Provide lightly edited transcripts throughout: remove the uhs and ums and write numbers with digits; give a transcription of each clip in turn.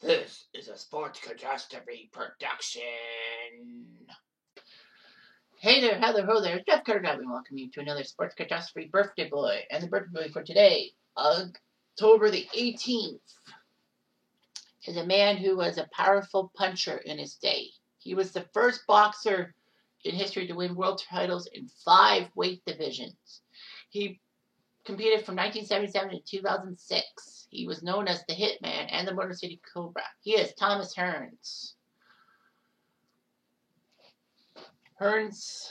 This is a Sports Catastrophe production. Hey there, how there, ho there, it's Jeff Carter, and welcome you to another Sports Catastrophe Birthday Boy. And the birthday boy for today, October the 18th, is a man who was a powerful puncher in his day. He was the first boxer in history to win world titles in 5 weight divisions. He competed from 1977 to 2006. He was known as the Hitman and the Motor City Cobra. He is Thomas Hearns. Hearns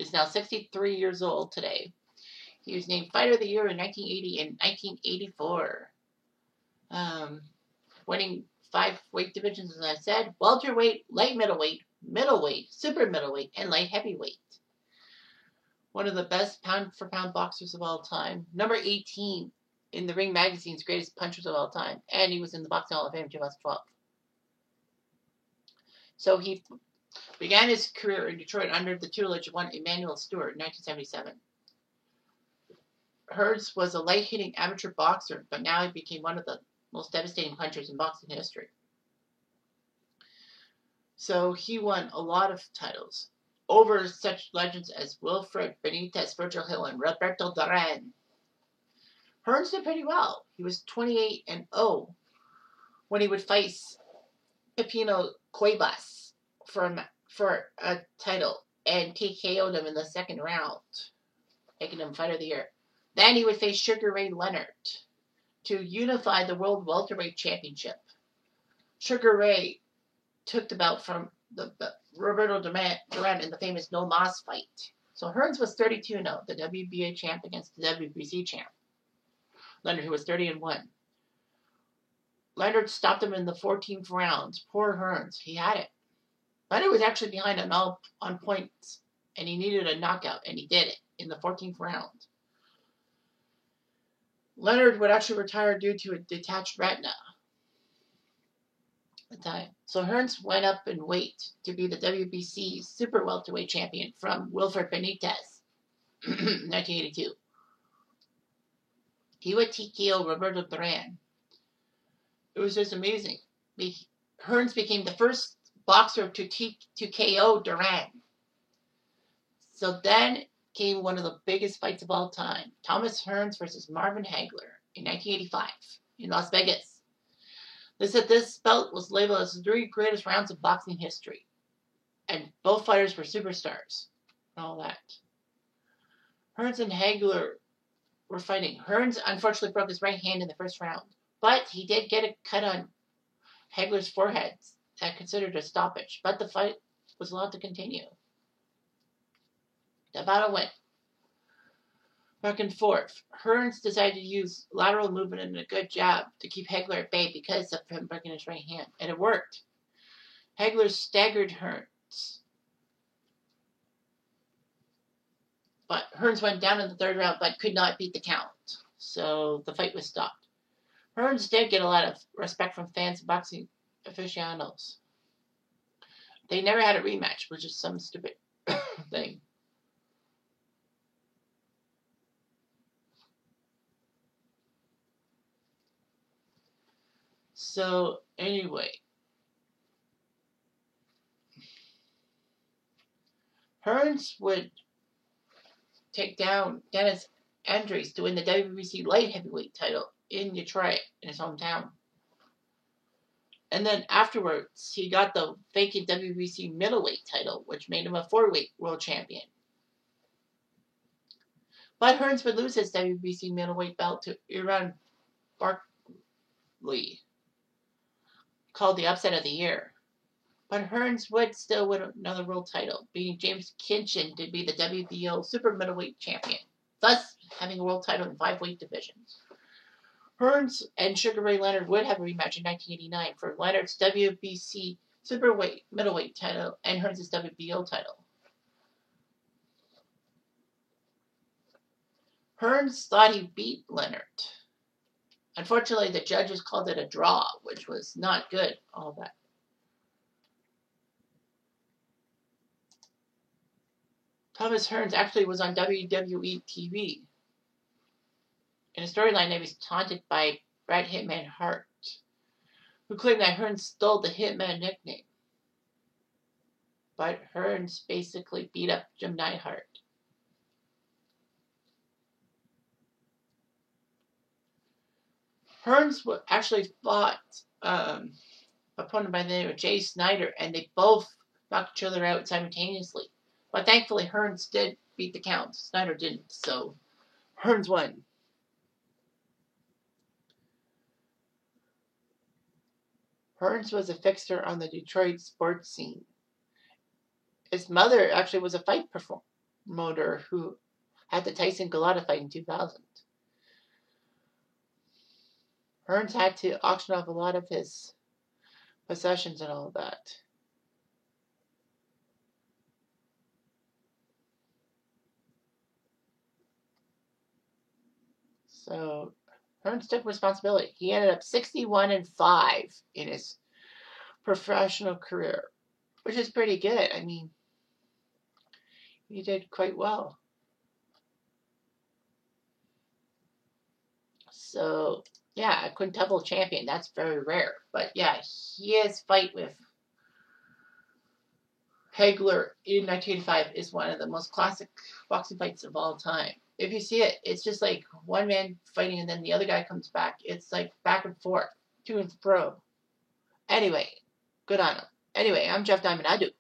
is now 63 years old today. He was named Fighter of the Year in 1980 and 1984. Winning 5 weight divisions, as I said: welterweight, light middleweight, super middleweight, and light heavyweight. One of the best pound-for-pound boxers of all time. Number 18 in the Ring Magazine's Greatest Punchers of All Time. And he was in the Boxing Hall of Fame in 2012. So he began his career in Detroit under the tutelage of one Emanuel Stewart in 1977. Hearns was a light-hitting amateur boxer, but now he became one of the most devastating punchers in boxing history. So he won a lot of titles over such legends as Wilfred Benitez, Virgil Hill, and Roberto Duran. Hearns did pretty well. He was 28-0 when he would face Pepino Cuevas for a title and TKO'd him in the second round, making him Fighter of the Year. Then he would face Sugar Ray Leonard to unify the World Welterweight Championship. Sugar Ray took the belt from the Roberto Duran in the famous No Mas fight. So Hearns was 32-0, the WBA champ against the WBC champ, Leonard, who was 30-1. Leonard stopped him in the 14th round. Poor Hearns, he had it. Leonard was actually behind on points, and he needed a knockout, and he did it in the 14th round. Leonard would actually retire due to a detached retina at the time. So Hearns went up in weight to be the WBC super welterweight champion from Wilfred Benitez in 1982. He would TKO Roberto Duran. It was just amazing. Hearns became the first boxer to KO Duran. So then came one of the biggest fights of all time: Thomas Hearns versus Marvin Hagler in 1985 in Las Vegas. They said this bout was labeled as the 3 greatest rounds of boxing history, and both fighters were superstars and all that. Hearns and Hagler were fighting. Hearns unfortunately broke his right hand in the first round, but he did get a cut on Hagler's forehead that considered a stoppage, but the fight was allowed to continue. The battle went back and forth. Hearns decided to use lateral movement and a good jab to keep Hagler at bay because of him breaking his right hand, and it worked. Hagler staggered Hearns, but Hearns went down in the 3rd round but could not beat the count, so the fight was stopped. Hearns did get a lot of respect from fans and boxing aficionados. They never had a rematch, which is some stupid thing. So, anyway, Hearns would take down Dennis Andrews to win the WBC light heavyweight title in Detroit, in his hometown. And then afterwards, he got the vacant WBC middleweight title, which made him a 4-weight world champion. But Hearns would lose his WBC middleweight belt to Iran Barkley, called the upset of the year. But Hearns would still win another world title, beating James Kinchin to be the WBO super middleweight champion, thus having a world title in 5 weight divisions. Hearns and Sugar Ray Leonard would have a rematch in 1989 for Leonard's WBC super middleweight title and Hearns' WBO title. Hearns thought he beat Leonard. Unfortunately, the judges called it a draw, which was not good, all that. Thomas Hearns actually was on WWE TV. In a storyline, he was taunted by Bret Hitman Hart. who claimed that Hearns stole the Hitman nickname. But Hearns basically beat up Jim Neidhart. Hearns actually fought an opponent by the name of Jay Snyder, and they both knocked each other out simultaneously. But thankfully, Hearns did beat the count. Snyder didn't, so Hearns won. Hearns was a fixture on the Detroit sports scene. His mother actually was a fight promoter who had the Tyson Golota fight in 2000. Hearns had to auction off a lot of his possessions and all of that. So Hearns took responsibility. He ended up 61-5 in his professional career, which is pretty good. I mean, he did quite well. So, yeah, a quintuple champion. That's very rare. But yeah, his fight with Hagler in 1905 is one of the most classic boxing fights of all time. If you see it, it's just like one man fighting and then the other guy comes back. It's like back and forth, to and fro. Anyway, good on him. Anyway, I'm Jeff Diamond. I do.